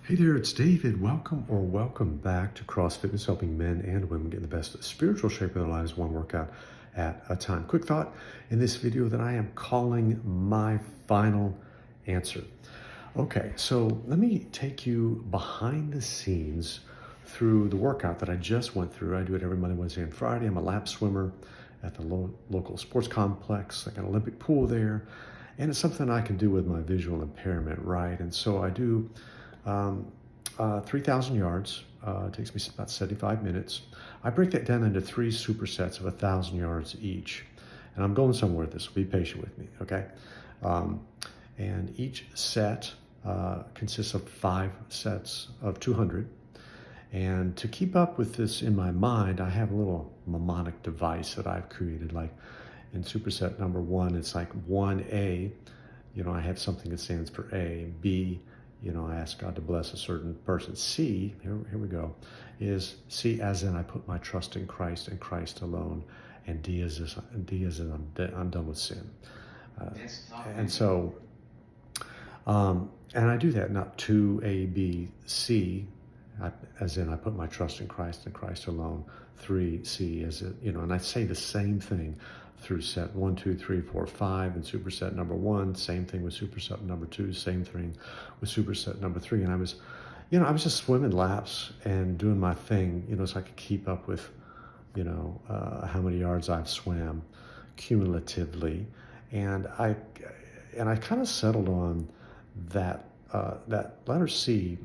Hey there, it's David. Welcome back to Cross Fitness, helping men and women get in the best spiritual shape of their lives, one workout at a time. Quick thought in this video that I am calling my final answer. Okay, so let me take you behind the scenes through the workout that I just went through. I do it every Monday, Wednesday, and Friday. I'm a lap swimmer at the local sports complex. I got an Olympic pool there, and it's something I can do with my visual impairment, right? And so I do 3,000 yards. It takes me about 75 minutes. I break that down into three supersets of 1,000 yards each. And I'm going somewhere with this, so be patient with me, okay? Um, and each set consists of 5 sets of 200. And to keep up with this in my mind, I have a little mnemonic device that I've created. Like in superset number 1, it's like 1A. I have something that stands for A. B, I ask God to bless a certain person. C, here we go, is C as in I put my trust in Christ and Christ alone. And D as in I'm done with sin. And so, and I do that, not 2A, B, C, as in I put my trust in Christ and Christ alone. 3C, as it, and I say the same thing through set 1, 2, 3, 4, 5, and superset number 1. Same thing with superset number 2. Same thing with superset number 3. And I was just swimming laps and doing my thing, so I could keep up with, how many yards I've swam cumulatively, and I kind of settled on that letter C,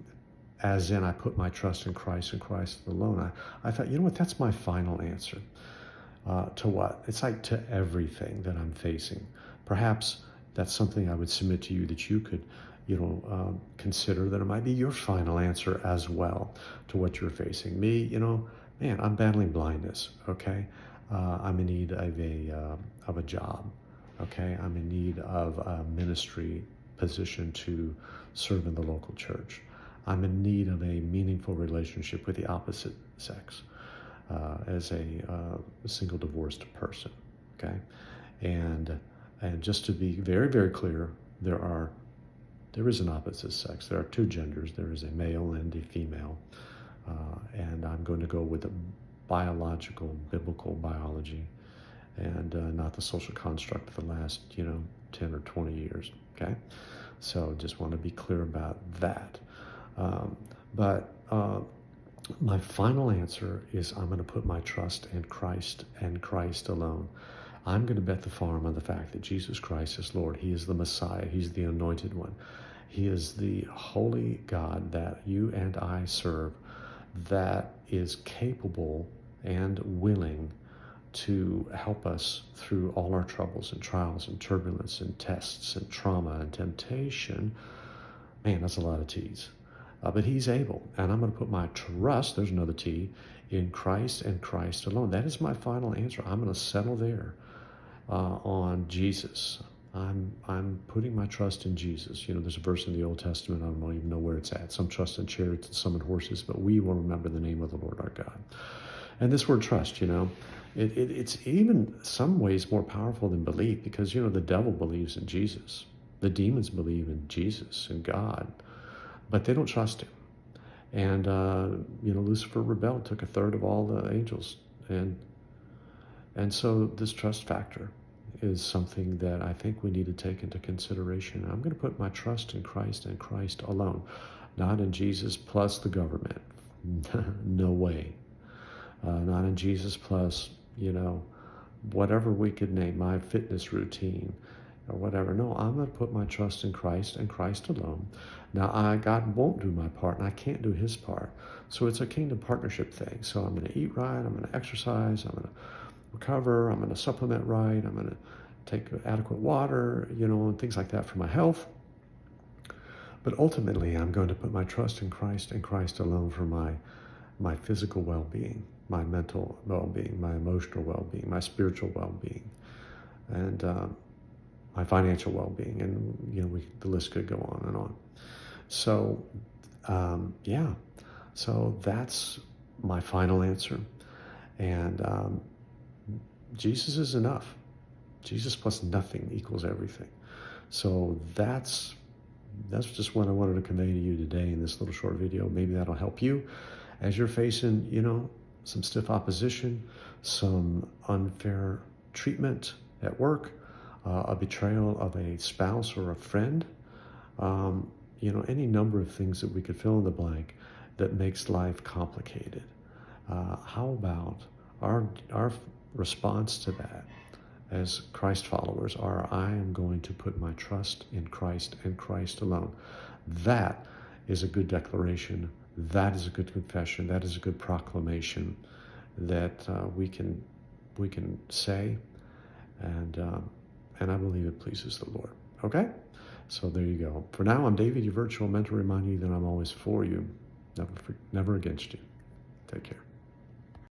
as in I put my trust in Christ and Christ alone. I thought, that's my final answer. To what? It's like to everything that I'm facing. Perhaps that's something I would submit to you that you could, consider that it might be your final answer as well to what you're facing. Me, man, I'm battling blindness. Okay, I'm in need of a job. Okay, I'm in need of a ministry position to serve in the local church. I'm in need of a meaningful relationship with the opposite sex. As a single divorced person, okay? And just to be very, very clear, there is an opposite sex. There are 2 genders. There is a male and a female. And I'm going to go with the biological, biblical biology, and not the social construct of the last, 10 or 20 years, okay? So just want to be clear about that. But my final answer is I'm going to put my trust in Christ and Christ alone. I'm going to bet the farm on the fact that Jesus Christ is Lord. He is the Messiah. He's the anointed one. He is the holy God that you and I serve, that is capable and willing to help us through all our troubles and trials and turbulence and tests and trauma and temptation. Man, that's a lot of T's. But he's able, and I'm going to put my trust, there's another T, in Christ and Christ alone. That is my final answer. I'm going to settle there on Jesus. I'm putting my trust in Jesus. There's a verse in the Old Testament, I don't even know where it's at. Some trust in chariots and some in horses, but we will remember the name of the Lord our God. And this word trust, it's even some ways more powerful than belief, because, the devil believes in Jesus. The demons believe in Jesus and God, but they don't trust him. And, Lucifer rebelled, took 1/3 of all the angels. And so this trust factor is something that I think we need to take into consideration. I'm going to put my trust in Christ and Christ alone, not in Jesus plus the government. No way. Not in Jesus plus, whatever we could name, my fitness routine, or whatever. No, I'm going to put my trust in Christ and Christ alone. Now, God won't do my part, and I can't do his part. So it's a kingdom partnership thing. So I'm going to eat right, I'm going to exercise, I'm going to recover, I'm going to supplement right, I'm going to take adequate water, and things like that for my health. But ultimately, I'm going to put my trust in Christ and Christ alone for my physical well-being, my mental well-being, my emotional well-being, my spiritual well-being, and my financial well-being, and the list could go on and on. So, so that's my final answer, and Jesus is enough. Jesus plus nothing equals everything. So that's that's just what I wanted to convey to you today in this little short video. Maybe that'll help you as you're facing, some stiff opposition, some unfair treatment at work, a betrayal of a spouse or a friend, any number of things that we could fill in the blank that makes life complicated. How about our response to that as Christ followers are, I am going to put my trust in Christ and Christ alone. That is a good declaration. That is a good confession. That is a good proclamation that we can say, and I believe it pleases the Lord. Okay? So there you go. For now, I'm David, your virtual mentor, reminding you that I'm always for you, never against you. Take care.